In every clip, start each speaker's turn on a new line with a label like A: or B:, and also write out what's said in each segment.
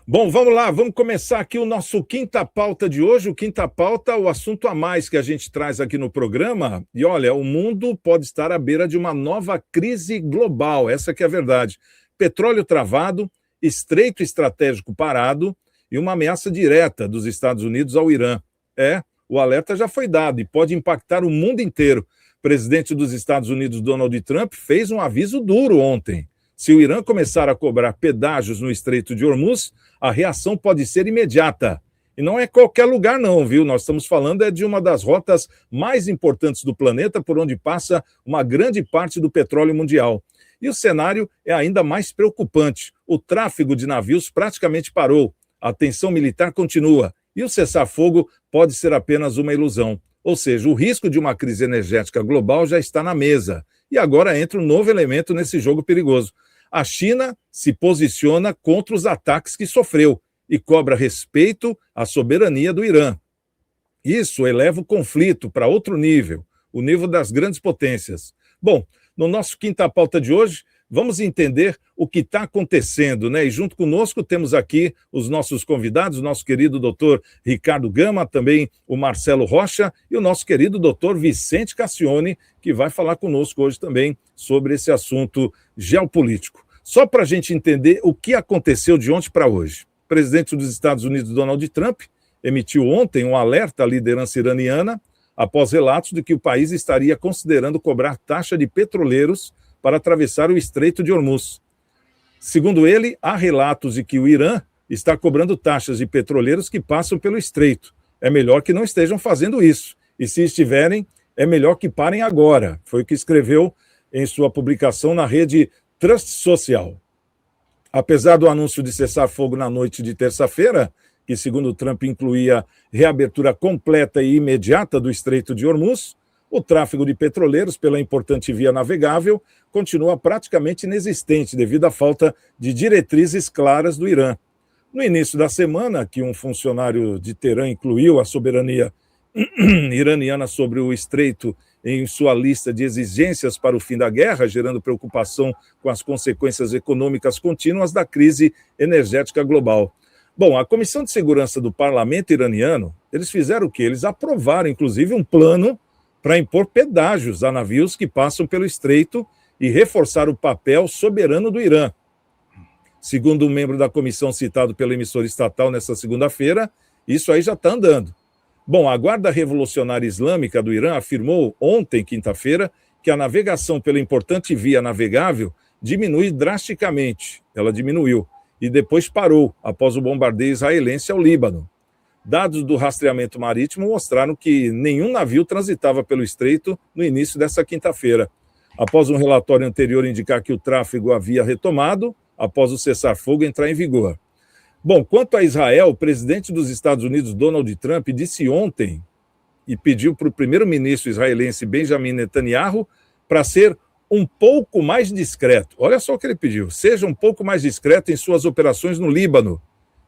A: Bom, vamos lá, vamos começar aqui o nosso Quinta Pauta de hoje. O Quinta Pauta, o assunto a mais que a gente traz aqui no programa. E olha, o mundo pode estar à beira de uma nova crise global, essa que é a verdade. Petróleo travado, estreito estratégico parado e uma ameaça direta dos Estados Unidos ao Irã. O alerta já foi dado e pode impactar o mundo inteiro. O presidente dos Estados Unidos, Donald Trump, fez um aviso duro ontem. Se o Irã começar a cobrar pedágios no Estreito de Hormuz, a reação pode ser imediata. E não é qualquer lugar não, viu? Nós estamos falando de uma das rotas mais importantes do planeta, por onde passa uma grande parte do petróleo mundial. E o cenário é ainda mais preocupante. O tráfego de navios praticamente parou, a tensão militar continua e o cessar-fogo pode ser apenas uma ilusão. Ou seja, o risco de uma crise energética global já está na mesa. E agora entra um novo elemento nesse jogo perigoso. A China se posiciona contra os ataques que sofreu e cobra respeito à soberania do Irã. Isso eleva o conflito para outro nível, o nível das grandes potências. Bom, no nosso Quinta Pauta de hoje, vamos entender o que está acontecendo, né? E junto conosco temos aqui os nossos convidados, o nosso querido doutor Ricardo Gama, também o Marcelo Rocha e o nosso querido doutor Vicente Cassione, que vai falar conosco hoje também sobre esse assunto geopolítico. Só para a gente entender o que aconteceu de ontem para hoje. O presidente dos Estados Unidos, Donald Trump, emitiu ontem um alerta à liderança iraniana após relatos de que o país estaria considerando cobrar taxa de petroleiros para atravessar o Estreito de Hormuz. Segundo ele, há relatos de que o Irã está cobrando taxas de petroleiros que passam pelo Estreito. É melhor que não estejam fazendo isso. E se estiverem, é melhor que parem agora. Foi o que escreveu em sua publicação na rede Trust Social. Apesar do anúncio de cessar-fogo na noite de terça-feira, que segundo Trump incluía reabertura completa e imediata do Estreito de Hormuz, o tráfego de petroleiros pela importante via navegável continua praticamente inexistente devido à falta de diretrizes claras do Irã. No início da semana, que um funcionário de Teherã incluiu a soberania iraniana sobre o Estreito em sua lista de exigências para o fim da guerra, gerando preocupação com as consequências econômicas contínuas da crise energética global. Bom, a Comissão de Segurança do Parlamento iraniano, eles fizeram o quê? Eles aprovaram, inclusive, um plano para impor pedágios a navios que passam pelo Estreito e reforçar o papel soberano do Irã. Segundo um membro da comissão citado pela emissora estatal nesta segunda-feira, isso aí já está andando. Bom, a Guarda Revolucionária Islâmica do Irã afirmou ontem, quinta-feira, que a navegação pela importante via navegável diminui drasticamente. Ela diminuiu e depois parou após o bombardeio israelense ao Líbano. Dados do rastreamento marítimo mostraram que nenhum navio transitava pelo estreito no início dessa quinta-feira. Após um relatório anterior indicar que o tráfego havia retomado, após o cessar-fogo entrar em vigor. Bom, quanto a Israel, o presidente dos Estados Unidos, Donald Trump, disse ontem e pediu para o primeiro-ministro israelense Benjamin Netanyahu para ser um pouco mais discreto. Olha só o que ele pediu: seja um pouco mais discreto em suas operações no Líbano,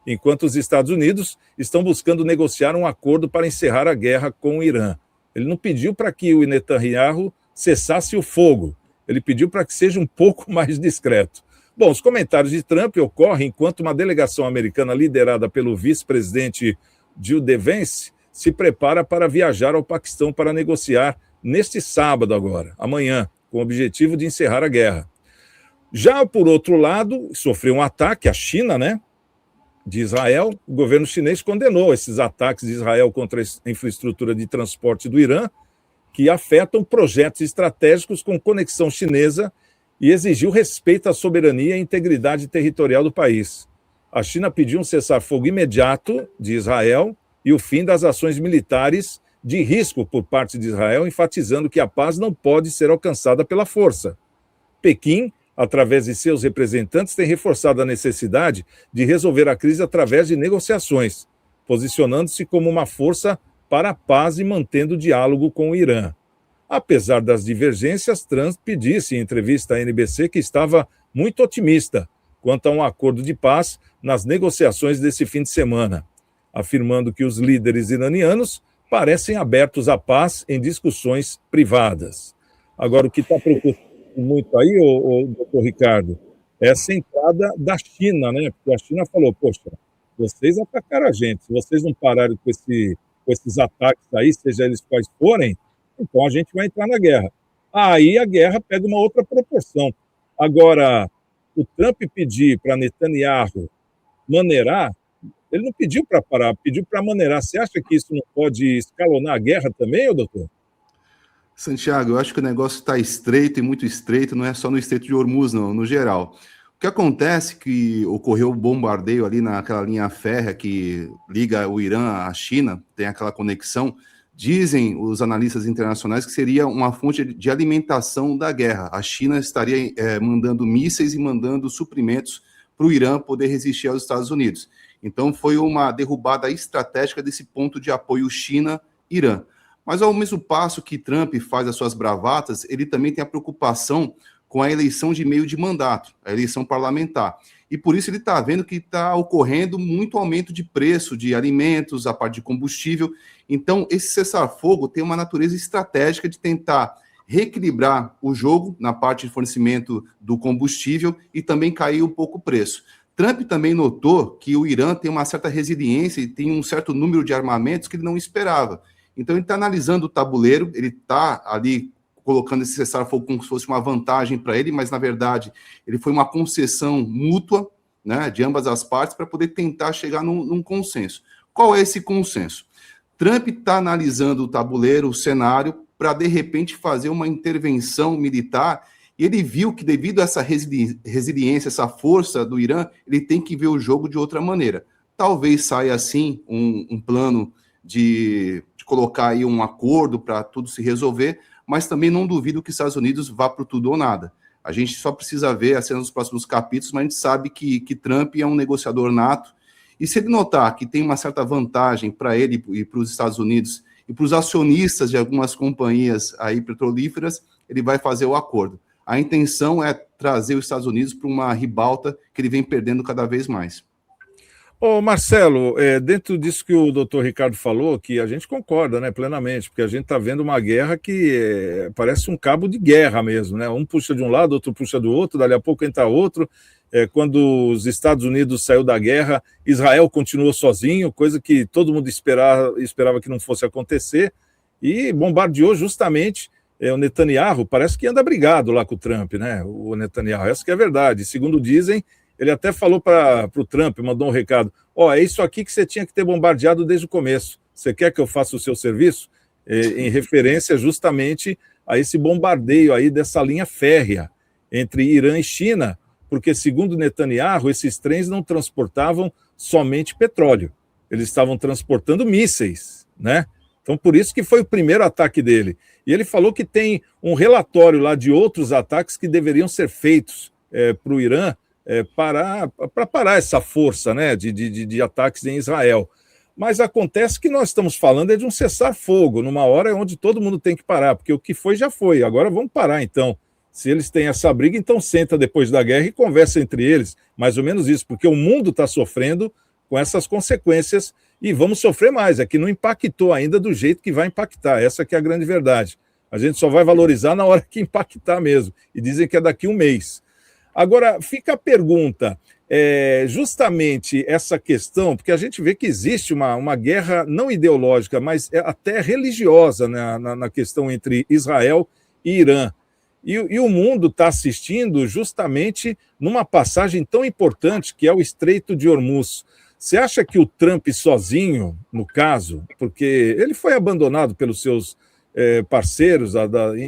A: enquanto os Estados Unidos estão buscando negociar um acordo para encerrar a guerra com o Irã. Ele não pediu para que o Netanyahu cessasse o fogo, ele pediu para que seja um pouco mais discreto. Bom, os comentários de Trump ocorrem enquanto uma delegação americana liderada pelo vice-presidente J.D. Vance se prepara para viajar ao Paquistão para negociar neste sábado agora, amanhã, com o objetivo de encerrar a guerra. Já, por outro lado, sofreu um ataque, a China, de Israel. O governo chinês condenou esses ataques de Israel contra a infraestrutura de transporte do Irã, que afetam projetos estratégicos com conexão chinesa, e exigiu respeito à soberania e integridade territorial do país. A China pediu um cessar-fogo imediato de Israel e o fim das ações militares de risco por parte de Israel, enfatizando que a paz não pode ser alcançada pela força. Pequim, através de seus representantes, tem reforçado a necessidade de resolver a crise através de negociações, posicionando-se como uma força para a paz e mantendo diálogo com o Irã. Apesar das divergências, Trump disse em entrevista à NBC que estava muito otimista quanto a um acordo de paz nas negociações desse fim de semana, afirmando que os líderes iranianos parecem abertos à paz em discussões privadas. Agora, o que está preocupando muito aí, doutor Ricardo, é essa entrada da China, Porque a China falou, poxa, vocês atacaram a gente. Se vocês não pararem com esses ataques aí, seja eles quais forem, então a gente vai entrar na guerra. Aí a guerra pega uma outra proporção. Agora, o Trump pedir para Netanyahu maneirar, ele não pediu para parar, pediu para maneirar. Você acha que isso não pode escalonar a guerra também, ô doutor?
B: Santiago, eu acho que o negócio está estreito e muito estreito, não é só no Estreito de Hormuz, não, no geral. O que acontece é que ocorreu o bombardeio ali naquela linha férrea que liga o Irã à China, tem aquela conexão. Dizem os analistas internacionais que seria uma fonte de alimentação da guerra. A China estaria mandando mísseis e mandando suprimentos para o Irã poder resistir aos Estados Unidos. Então foi uma derrubada estratégica desse ponto de apoio China-Irã. Mas ao mesmo passo que Trump faz as suas bravatas, ele também tem a preocupação com a eleição de meio de mandato, a eleição parlamentar. E por isso ele está vendo que está ocorrendo muito aumento de preço de alimentos, a parte de combustível. Então, esse cessar-fogo tem uma natureza estratégica de tentar reequilibrar o jogo na parte de fornecimento do combustível e também cair um pouco o preço. Trump também notou que o Irã tem uma certa resiliência e tem um certo número de armamentos que ele não esperava. Então, ele está analisando o tabuleiro, ele está ali colocando esse cessar-fogo como se fosse uma vantagem para ele, mas, na verdade, ele foi uma concessão mútua, né, de ambas as partes para poder tentar chegar num consenso. Qual é esse consenso? Trump está analisando o tabuleiro, o cenário, para, de repente, fazer uma intervenção militar, e ele viu que, devido a essa resiliência, essa força do Irã, ele tem que ver o jogo de outra maneira. Talvez saia, assim, um plano de colocar aí um acordo para tudo se resolver, mas também não duvido que os Estados Unidos vá para tudo ou nada. A gente só precisa ver a cena dos próximos capítulos, mas a gente sabe que Trump é um negociador nato, e se ele notar que tem uma certa vantagem para ele e para os Estados Unidos e para os acionistas de algumas companhias aí petrolíferas, ele vai fazer o acordo. A intenção é trazer os Estados Unidos para uma ribalta que ele vem perdendo cada vez mais.
A: Ô Marcelo, dentro disso que o doutor Ricardo falou, que a gente concorda, né, plenamente, porque a gente está vendo uma guerra que parece um cabo de guerra mesmo, né? Um puxa de um lado, outro puxa do outro, dali a pouco entra outro. Quando os Estados Unidos saiu da guerra, Israel continuou sozinho, coisa que todo mundo esperava que não fosse acontecer, e bombardeou justamente o Netanyahu. Parece que anda brigado lá com o Trump, né? O Netanyahu, essa que é a verdade. Segundo dizem, ele até falou para o Trump, mandou um recado: é isso aqui que você tinha que ter bombardeado desde o começo. Você quer que eu faça o seu serviço? Em referência justamente a esse bombardeio aí dessa linha férrea entre Irã e China, porque, segundo Netanyahu, esses trens não transportavam somente petróleo, eles estavam transportando mísseis, né? Então, por isso que foi o primeiro ataque dele. E ele falou que tem um relatório lá de outros ataques que deveriam ser feitos para o Irã, para parar essa força, né, de ataques em Israel. Mas acontece que nós estamos falando de um cessar-fogo, numa hora onde todo mundo tem que parar, porque o que foi já foi, agora vamos parar então. Se eles têm essa briga, então senta depois da guerra e conversa entre eles, mais ou menos isso, porque o mundo está sofrendo com essas consequências e vamos sofrer mais, é que não impactou ainda do jeito que vai impactar, essa que é a grande verdade. A gente só vai valorizar na hora que impactar mesmo, e dizem que é daqui a um mês. Agora, fica a pergunta, justamente essa questão, porque a gente vê que existe uma guerra não ideológica, mas até religiosa, né, na questão entre Israel e Irã. E o mundo está assistindo justamente numa passagem tão importante que é o Estreito de Hormuz. Você acha que o Trump sozinho, no caso, porque ele foi abandonado pelos seus parceiros,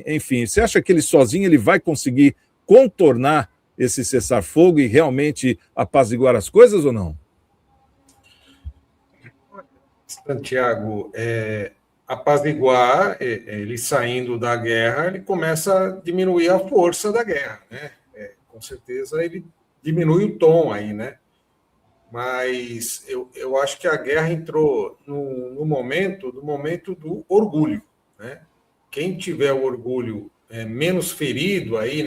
A: enfim, você acha que ele sozinho ele vai conseguir contornar esse cessar-fogo e realmente apaziguar as coisas ou não?
C: Santiago, apaziguar, ele saindo da guerra, ele começa a diminuir a força da guerra, né? Com certeza ele diminui o tom aí, né? Mas eu acho que a guerra entrou no momento do orgulho, né? Quem tiver o orgulho menos ferido aí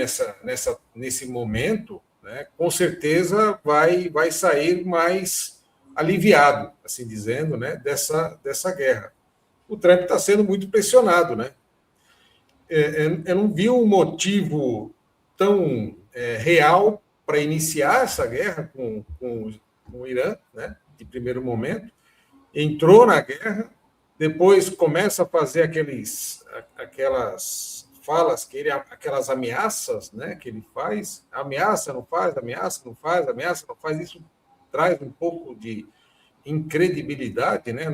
C: nesse momento, né, com certeza vai sair mais aliviado, assim dizendo, né, dessa guerra. O Trump está sendo muito pressionado, né? Eu não vi um motivo tão real para iniciar essa guerra com o Irã, né? de primeiro momento, entrou na guerra, depois começa a fazer aquelas falas, aquelas ameaças, né, que ele faz, ameaça, não faz, ameaça, não faz, ameaça, não faz, isso traz um pouco de incredibilidade, né,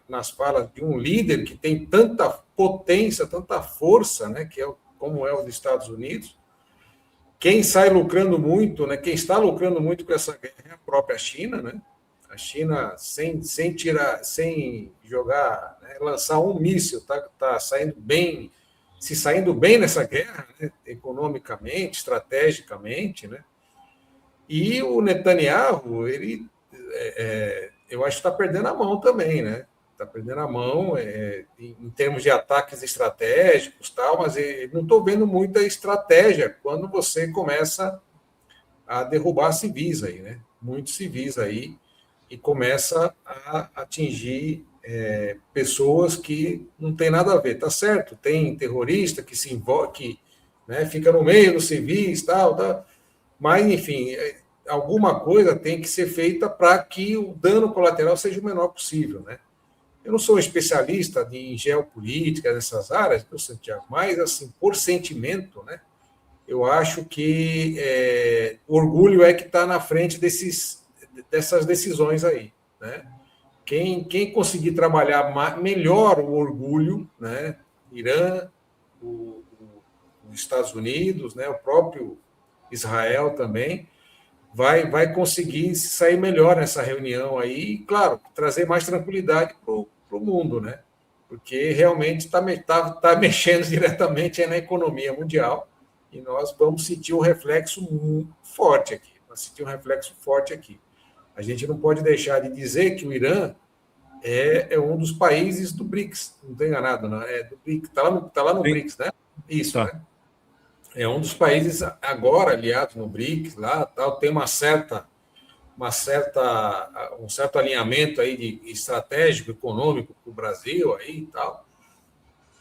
C: nas falas de um líder que tem tanta potência, tanta força, né, como é o dos Estados Unidos. Quem sai lucrando muito, né, quem está lucrando muito com essa guerra é a própria China, né? A China, sem jogar, né, lançar um míssil, tá se saindo bem nessa guerra, né, economicamente, estrategicamente, né? E o Netanyahu, ele, eu acho que está perdendo a mão também, né? Está perdendo a mão em termos de ataques estratégicos, tal, mas não estou vendo muita estratégia quando você começa a derrubar civis aí, né? Muitos civis aí, e começa a atingir pessoas que não tem nada a ver. Tá certo, tem terrorista que se envolve, né, fica no meio dos civis, tal, mas, enfim, alguma coisa tem que ser feita para que o dano colateral seja o menor possível, né? Eu não sou um especialista em geopolítica nessas áreas, Santiago, mas, assim, por sentimento, né, eu acho que o orgulho é que está na frente dessas decisões aí, né? Quem conseguir trabalhar melhor o orgulho, né, Irã, os Estados Unidos, né, o próprio Israel também, vai conseguir sair melhor nessa reunião aí, e, claro, trazer mais tranquilidade para o mundo, né? Porque realmente está mexendo diretamente na economia mundial e nós vamos sentir um reflexo forte aqui. A gente não pode deixar de dizer que o Irã é um dos países do BRICS, não estou enganado, não? É do BRICS, está lá no BRICS, né? Isso, tá. Né? É um dos países agora aliados no BRICS, lá tal, tem um certo alinhamento aí de estratégico, econômico para o Brasil aí e tal.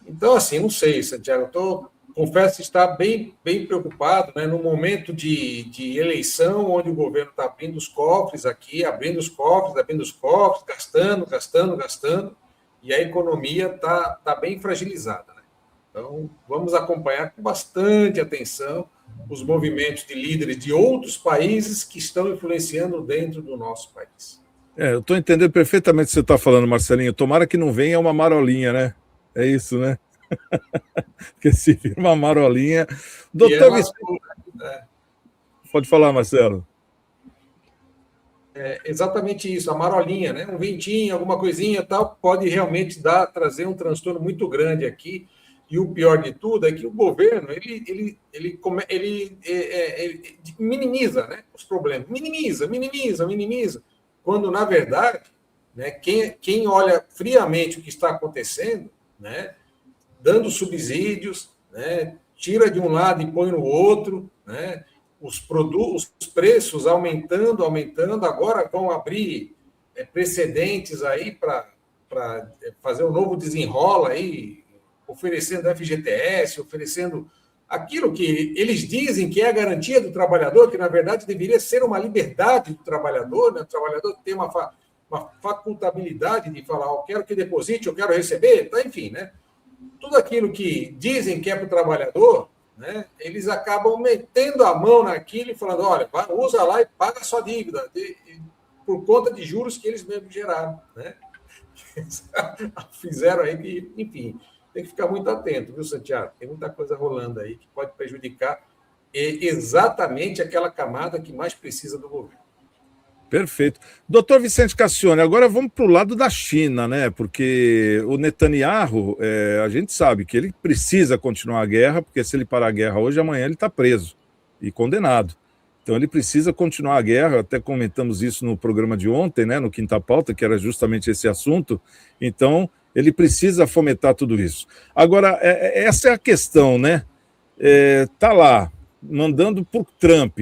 C: Então, assim, não sei, Santiago, confesso estar bem preocupado, né, no momento de eleição, onde o governo está abrindo os cofres, gastando, e a economia está bem fragilizada, né? Então, vamos acompanhar com bastante atenção os movimentos de líderes de outros países que estão influenciando dentro do nosso país.
A: Eu estou entendendo perfeitamente o que você está falando, Marcelinho. Tomara que não venha uma marolinha, né? É isso, né? Porque se vir uma marolinha... Doutor Vicente... Pode falar, Marcelo.
C: Exatamente isso, a marolinha, né? Um ventinho, alguma coisinha tal, pode realmente trazer um transtorno muito grande aqui. E o pior de tudo é que o governo ele minimiza, né, os problemas, minimiza, quando, na verdade, né, quem olha friamente o que está acontecendo, né, dando subsídios, né, tira de um lado e põe no outro, né, os preços aumentando, agora vão abrir precedentes aí para fazer um novo desenrola aí, oferecendo FGTS, oferecendo aquilo que eles dizem que é a garantia do trabalhador, que, na verdade, deveria ser uma liberdade do trabalhador, né? O trabalhador tem uma facultabilidade de falar, eu quero que deposite, eu quero receber, tá, enfim, né? Tudo aquilo que dizem que é para o trabalhador, né? Eles acabam metendo a mão naquilo e falando, olha, usa lá e paga a sua dívida, por conta de juros que eles mesmos geraram, né? Fizeram aí que, enfim... Tem que ficar muito atento, viu, Santiago? Tem muita coisa rolando aí que pode prejudicar exatamente aquela camada que mais precisa do governo.
A: Perfeito. Doutor Vicente Cassione, agora vamos para o lado da China, né? Porque o Netanyahu, a gente sabe que ele precisa continuar a guerra, porque se ele parar a guerra hoje, amanhã ele está preso e condenado. Então ele precisa continuar a guerra, até comentamos isso no programa de ontem, né? No Quinta Pauta, que era justamente esse assunto. Então... ele precisa fomentar tudo isso. Agora, essa é a questão, né? Está lá, mandando para o Trump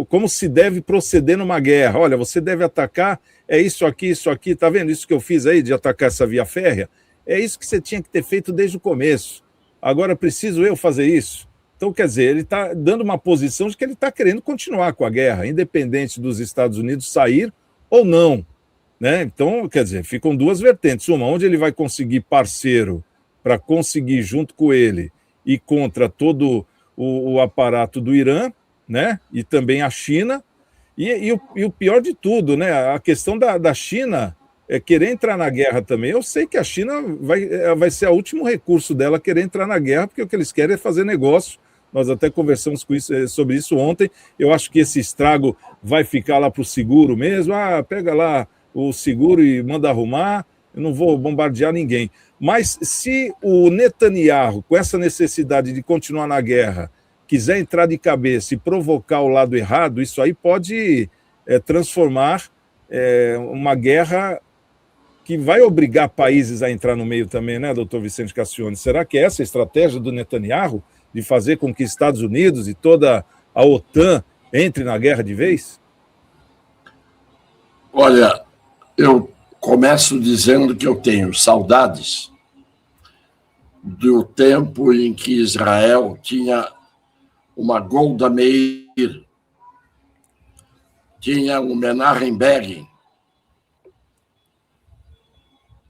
A: como se deve proceder numa guerra. Olha, você deve atacar, isso aqui, tá vendo isso que eu fiz aí, de atacar essa via férrea? É isso que você tinha que ter feito desde o começo. Agora, preciso eu fazer isso? Então, quer dizer, ele está dando uma posição de que ele está querendo continuar com a guerra, independente dos Estados Unidos sair ou não. Né? Então, quer dizer, ficam duas vertentes. Uma, onde ele vai conseguir parceiro para conseguir, junto com ele, ir contra todo o aparato do Irã, né? E também a China. E o pior de tudo, né? A questão da China querer entrar na guerra também. Eu sei que a China vai ser o último recurso dela querer entrar na guerra, porque o que eles querem é fazer negócio. Nós até conversamos sobre isso ontem. Eu acho que esse estrago vai ficar lá para o seguro mesmo. Pega lá o seguro e manda arrumar. Eu não vou bombardear ninguém. Mas se o Netanyahu, com essa necessidade de continuar na guerra, quiser entrar de cabeça e provocar o lado errado, isso aí pode transformar uma guerra que vai obrigar países a entrar no meio também, né, doutor Vicente Cassione? Será que é essa a estratégia do Netanyahu, de fazer com que Estados Unidos e toda a OTAN entre na guerra de vez?
D: Olha, eu começo dizendo que eu tenho saudades do tempo em que Israel tinha uma Golda Meir, tinha um Menachem Begin,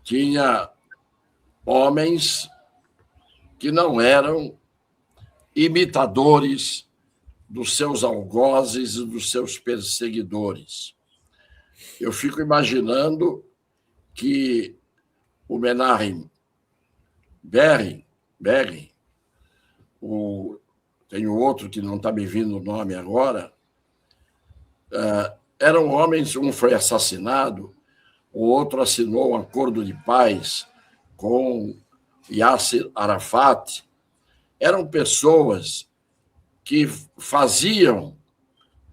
D: tinha homens que não eram imitadores dos seus algozes e dos seus perseguidores. Eu fico imaginando que o Menachem Begin, tem outro que não está me vindo o nome agora, eram homens, um foi assassinado, o outro assinou um acordo de paz com Yasser Arafat. Eram pessoas que faziam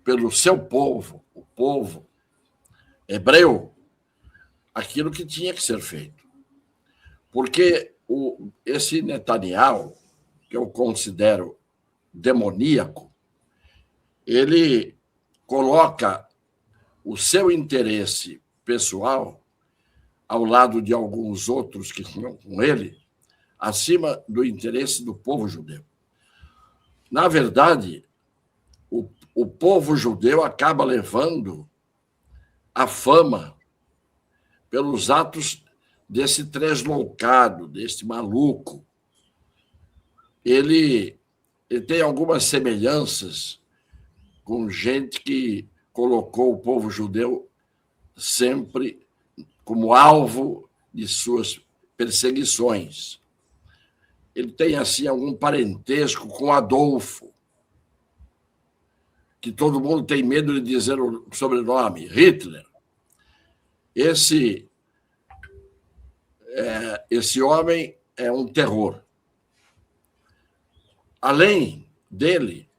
D: pelo seu povo, o povo hebreu, aquilo que tinha que ser feito. Porque esse Netanyahu, que eu considero demoníaco, ele coloca o seu interesse pessoal ao lado de alguns outros que estão com ele, acima do interesse do povo judeu. Na verdade, o povo judeu acaba levando a fama pelos atos desse tresloucado, desse maluco. Ele tem algumas semelhanças com gente que colocou o povo judeu sempre como alvo de suas perseguições. Ele tem, assim, algum parentesco com Adolfo, que todo mundo tem medo de dizer o sobrenome, Hitler. Esse homem é um terror. Além dele,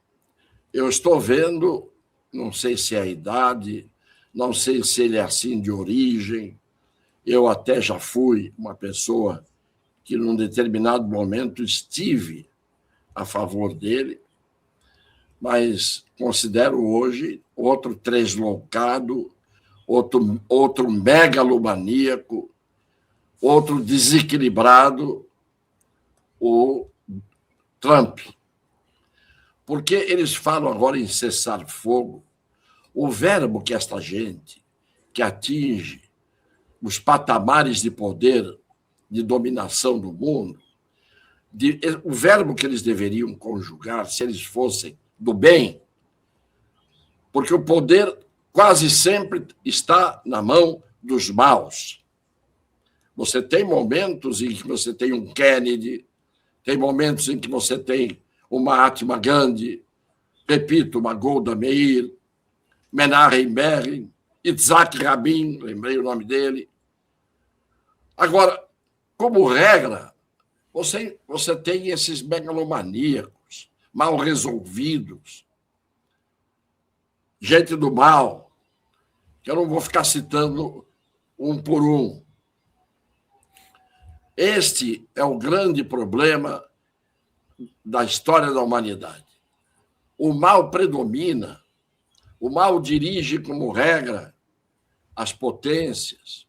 D: eu estou vendo, não sei se é a idade, não sei se ele é assim de origem, eu até já fui uma pessoa que, num determinado momento, estive a favor dele, mas considero hoje outro tresloucado, outro megalomaníaco, outro desequilibrado, o Trump. Porque eles falam agora em cessar fogo. O verbo que esta gente, que atinge os patamares de poder, de dominação do mundo, o verbo que eles deveriam conjugar, se eles fossem do bem, porque o poder quase sempre está na mão dos maus. Você tem momentos em que você tem um Kennedy, tem momentos em que você tem uma Mahatma Gandhi, repito, uma Golda Meir, Menachem Begin, Yitzhak Rabin, lembrei o nome dele. Agora, como regra, você tem esses megalomaníacos, mal resolvidos, gente do mal, que eu não vou ficar citando um por um. Este é o grande problema da história da humanidade. O mal predomina, o mal dirige como regra as potências.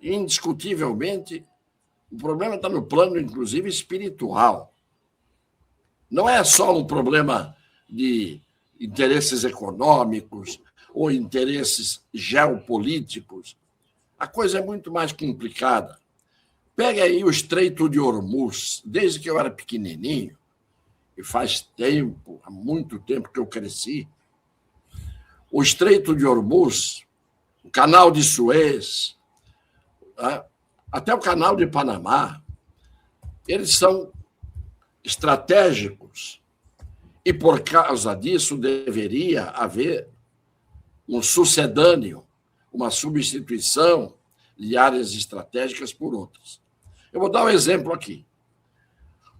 D: Indiscutivelmente, o problema está no plano, inclusive, espiritual. não é só um problema de interesses econômicos ou interesses geopolíticos. A coisa é muito mais complicada. Pega aí o Estreito de Hormuz. Desde que eu era pequenininho, e faz tempo, há muito tempo que eu cresci, o Estreito de Hormuz, o Canal de Suez, até o Canal de Panamá, eles são estratégicos. E, por causa disso, deveria haver um sucedâneo, uma substituição de áreas estratégicas por outras. Eu vou dar um exemplo aqui.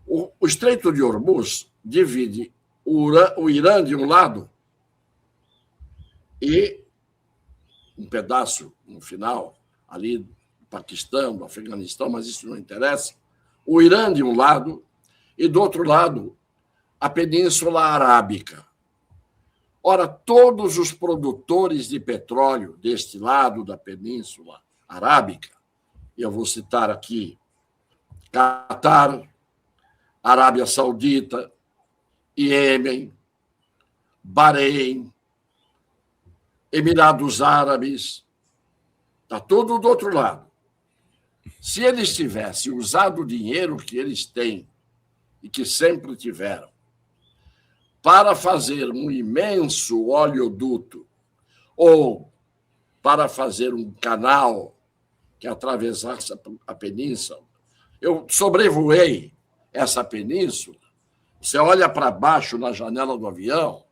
D: O Estreito de Hormuz divide o Irã de um lado e um pedaço, no final, ali do Paquistão, do Afeganistão, mas isso não interessa, o Irã de um lado e, do outro lado, a Península Arábica. Ora, todos os produtores de petróleo deste lado da Península Arábica, e eu vou citar aqui Catar, Arábia Saudita, Iêmen, Bahrein, Emirados Árabes, está tudo do outro lado. Se eles tivessem usado o dinheiro que eles têm e que sempre tiveram para fazer um imenso oleoduto ou para fazer um canal que atravessasse a península, eu sobrevoei essa península, você olha para baixo na janela do avião,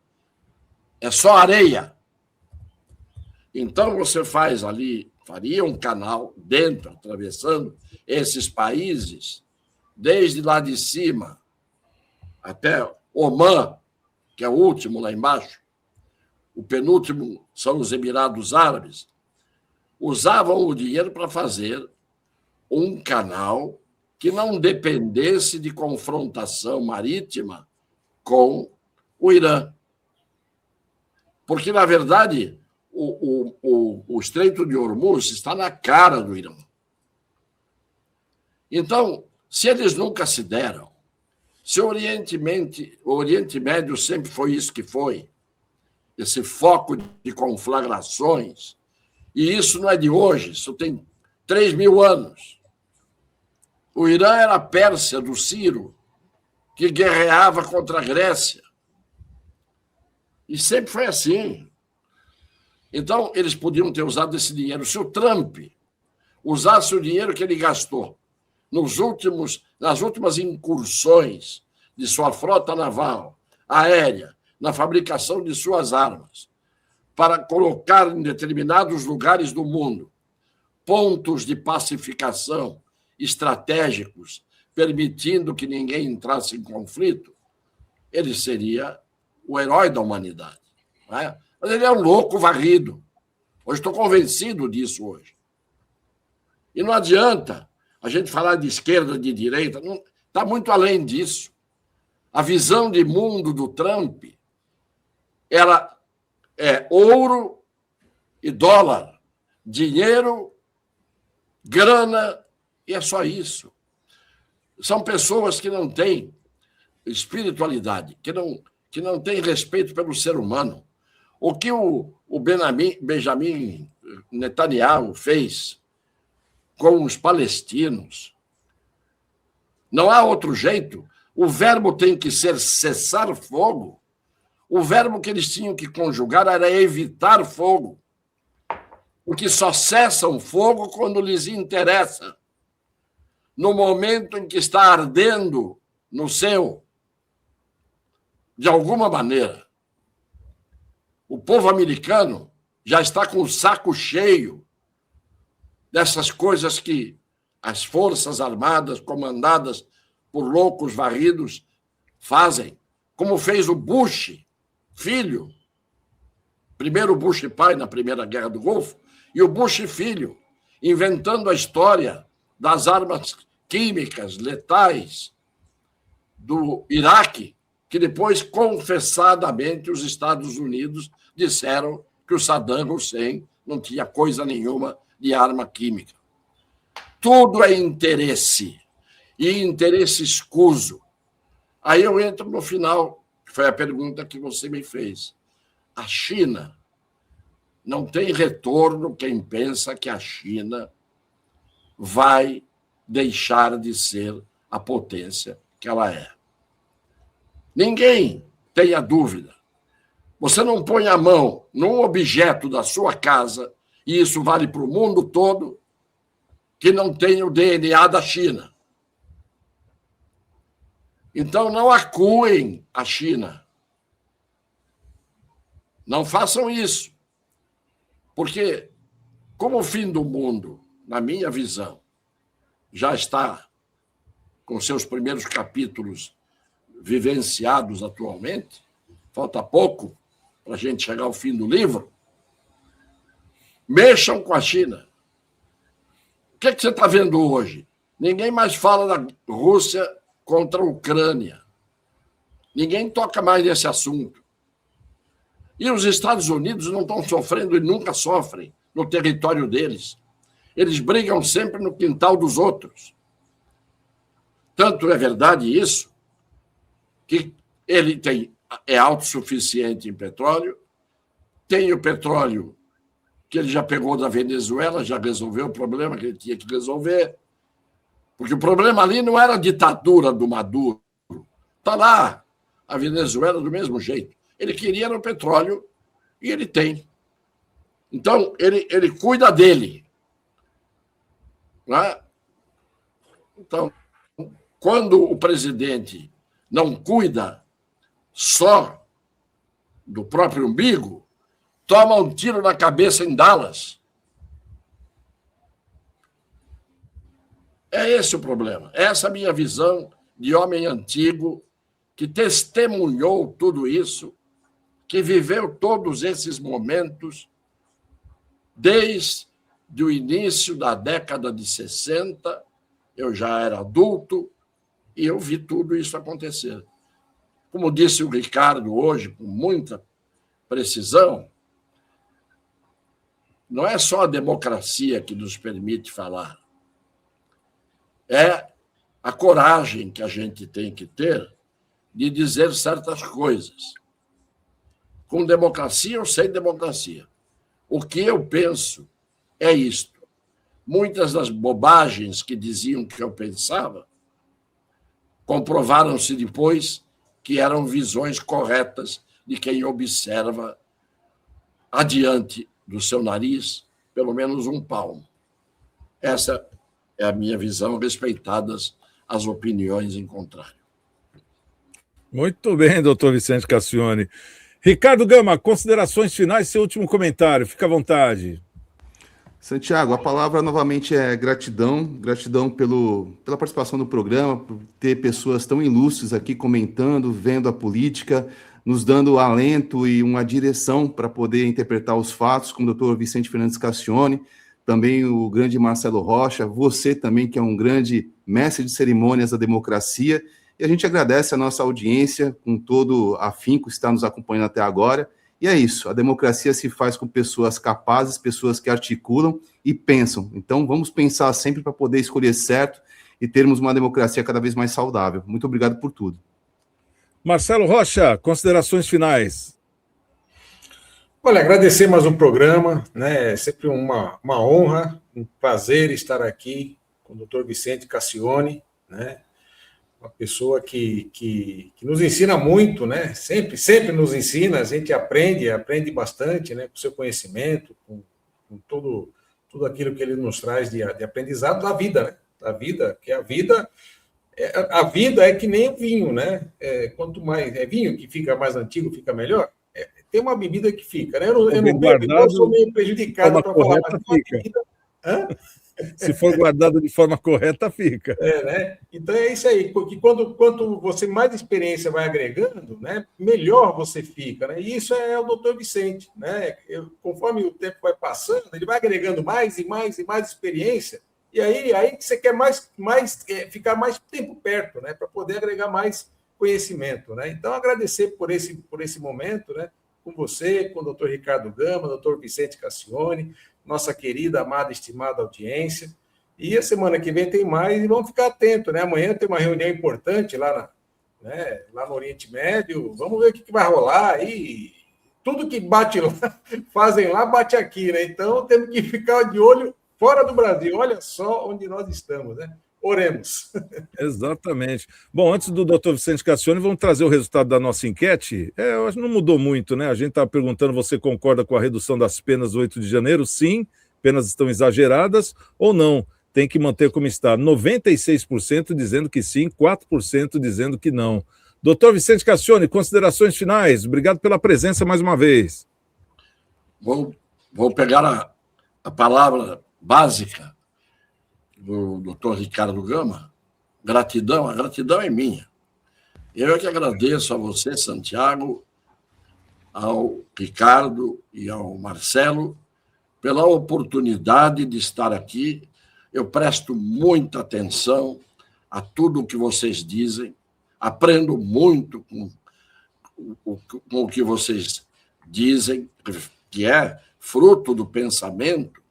D: é só areia. Então, você faz ali, faria um canal dentro, atravessando esses países, desde lá de cima até Omã, que é o último lá embaixo, o penúltimo são os Emirados Árabes, usavam o dinheiro para fazer um canal que não dependesse de confrontação marítima com o Irã. Porque, na verdade, o Estreito de Hormuz está na cara do Irã. Então, se eles nunca se deram, se o Oriente Médio sempre foi isso que foi, esse foco de conflagrações, e isso não é de hoje, isso tem 3.000 anos. O Irã era a Pérsia do Ciro, que guerreava contra a Grécia. E sempre foi assim. Então, eles podiam ter usado esse dinheiro. Se o Trump usasse o dinheiro que ele gastou nas últimas incursões de sua frota naval, aérea, na fabricação de suas armas, para colocar em determinados lugares do mundo pontos de pacificação estratégicos, permitindo que ninguém entrasse em conflito, ele seria o herói da humanidade. Não é? Mas ele é um louco varrido. Hoje estou convencido disso hoje. E não adianta a gente falar de esquerda, de direita, está muito além disso. A visão de mundo do Trump ela é ouro e dólar, dinheiro, grana, e é só isso. São pessoas que não têm espiritualidade, que não têm respeito pelo ser humano. O que o Benjamin Netanyahu fez com os palestinos, não há outro jeito. O verbo tem que ser cessar fogo. O verbo que eles tinham que conjugar era evitar fogo. Porque só cessam fogo quando lhes interessa. No momento em que está ardendo no céu, de alguma maneira. O povo americano já está com o saco cheio dessas coisas que as forças armadas, comandadas por loucos varridos, fazem, como fez o Bush, filho, primeiro o Bush pai na Primeira Guerra do Golfo, e o Bush filho, inventando a história das armas químicas letais do Iraque, que depois, confessadamente, os Estados Unidos disseram que o Saddam Hussein não tinha coisa nenhuma de arma química. Tudo é interesse, e interesse escuso. Aí eu entro no final, que foi a pergunta que você me fez. A China não tem retorno quem pensa que a China vai deixar de ser a potência que ela é. Ninguém tenha dúvida. Você não põe a mão num objeto da sua casa, e isso vale para o mundo todo, que não tem o DNA da China. Então, não acuem a China. Não façam isso. Porque, como o fim do mundo, na minha visão, já está com seus primeiros capítulos vivenciados atualmente, falta pouco para a gente chegar ao fim do livro, mexam com a China. O que você está vendo hoje? Ninguém mais fala da Rússia contra a Ucrânia. Ninguém toca mais nesse assunto. E os Estados Unidos não estão sofrendo e nunca sofrem no território deles. Eles brigam sempre no quintal dos outros. Tanto é verdade isso, que ele é autossuficiente em petróleo, tem o petróleo que ele já pegou da Venezuela, já resolveu o problema que ele tinha que resolver, porque o problema ali não era a ditadura do Maduro. Está lá a Venezuela do mesmo jeito. Ele queria no petróleo e ele tem. Então, ele cuida dele. Não é? Então, quando o presidente não cuida só do próprio umbigo, toma um tiro na cabeça em Dallas. É esse o problema. Essa é a minha visão de homem antigo que testemunhou tudo isso, que viveu todos esses momentos desde o início da década de 60. Eu já era adulto e eu vi tudo isso acontecer. Como disse o Ricardo hoje, com muita precisão, não é só a democracia que nos permite falar. É a coragem que a gente tem que ter de dizer certas coisas. Com democracia ou sem democracia. O que eu penso é isto. Muitas das bobagens que diziam que eu pensava comprovaram-se depois que eram visões corretas de quem observa adiante do seu nariz pelo menos um palmo. Essa é a minha visão, respeitadas as opiniões em contrário.
A: Muito bem, doutor Vicente Cassione. Ricardo Gama, considerações finais, seu último comentário, fica à vontade.
B: Santiago, a palavra novamente é gratidão, gratidão pela participação no programa, por ter pessoas tão ilustres aqui comentando, vendo a política, nos dando alento e uma direção para poder interpretar os fatos, como o doutor Vicente Fernandes Cassione, também o grande Marcelo Rocha, você também, que é um grande mestre de cerimônias da democracia, e a gente agradece a nossa audiência com todo afinco que está nos acompanhando até agora. E é isso, a democracia se faz com pessoas capazes, pessoas que articulam e pensam. Então, vamos pensar sempre para poder escolher certo e termos uma democracia cada vez mais saudável. Muito obrigado por tudo.
A: Marcelo Rocha, considerações finais.
C: Olha, agradecer mais um programa, né? É sempre uma honra, um prazer estar aqui com o doutor Vicente Cassione, né? Uma pessoa que nos ensina muito, né? Sempre nos ensina, a gente aprende bastante, né? Com o seu conhecimento, com tudo aquilo que ele nos traz de aprendizado da vida, né? Da vida, que a vida é que nem o vinho, né? Quanto mais é vinho que fica mais antigo, fica melhor. Tem uma bebida que fica, né? Eu não bebo, então eu sou meio prejudicado para falar, mas uma bebida... Hã?
A: Se for guardado de forma correta, fica.
C: Né? Então é isso aí, porque quanto você mais experiência vai agregando, né, melhor você fica, né? E isso é o doutor Vicente, né? Conforme o tempo vai passando, ele vai agregando mais e mais e mais experiência, e aí você quer ficar mais tempo perto, né? Para poder agregar mais conhecimento, né? Então, agradecer por esse momento, né? Com você, com o doutor Ricardo Gama, doutor Vicente Cassione, nossa querida, amada, estimada audiência. E a semana que vem tem mais, e vamos ficar atentos, né? Amanhã tem uma reunião importante lá né, lá no Oriente Médio. Vamos ver o que vai rolar aí. Tudo que bate lá, fazem lá, bate aqui, né? Então temos que ficar de olho fora do Brasil. Olha só onde nós estamos, né? Oremos.
A: Exatamente. Bom, antes do doutor Vicente Cassione, vamos trazer o resultado da nossa enquete. Eu acho que não mudou muito, né? A gente está perguntando, você concorda com a redução das penas do 8 de janeiro? Sim, penas estão exageradas ou não? Tem que manter como está. 96% dizendo que sim, 4% dizendo que não. Doutor Vicente Cassione, considerações finais. Obrigado pela presença mais uma vez.
D: Vou pegar a palavra básica do doutor Ricardo Gama. Gratidão, a gratidão é minha. Eu é que agradeço a você, Santiago, ao Ricardo e ao Marcelo pela oportunidade de estar aqui. Eu presto muita atenção a tudo o que vocês dizem, aprendo muito com o que vocês dizem, que é fruto do pensamento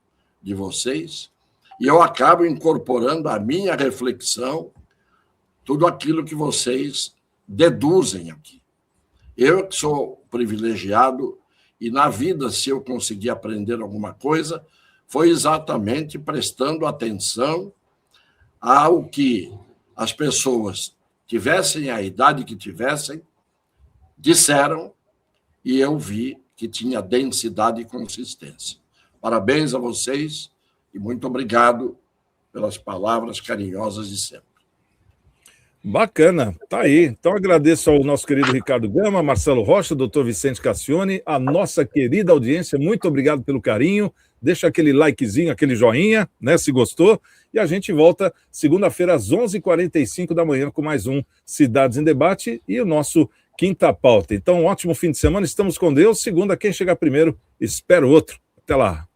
D: de vocês, e eu acabo incorporando à minha reflexão tudo aquilo que vocês deduzem aqui. Eu que sou privilegiado, e na vida, se eu conseguir aprender alguma coisa, foi exatamente prestando atenção ao que as pessoas tivessem a idade que tivessem, disseram, e eu vi que tinha densidade e consistência. Parabéns a vocês e muito obrigado pelas palavras carinhosas de sempre.
A: Bacana, tá aí. Então agradeço ao nosso querido Ricardo Gama, Marcelo Rocha, doutor Vicente Cassione, a nossa querida audiência, muito obrigado pelo carinho. Deixa aquele likezinho, aquele joinha, né, se gostou. E a gente volta segunda-feira às 11h45 da manhã com mais um Cidades em Debate e o nosso Quinta Pauta. Então, um ótimo fim de semana, estamos com Deus. Segunda, quem chegar primeiro, espera o outro. Até lá.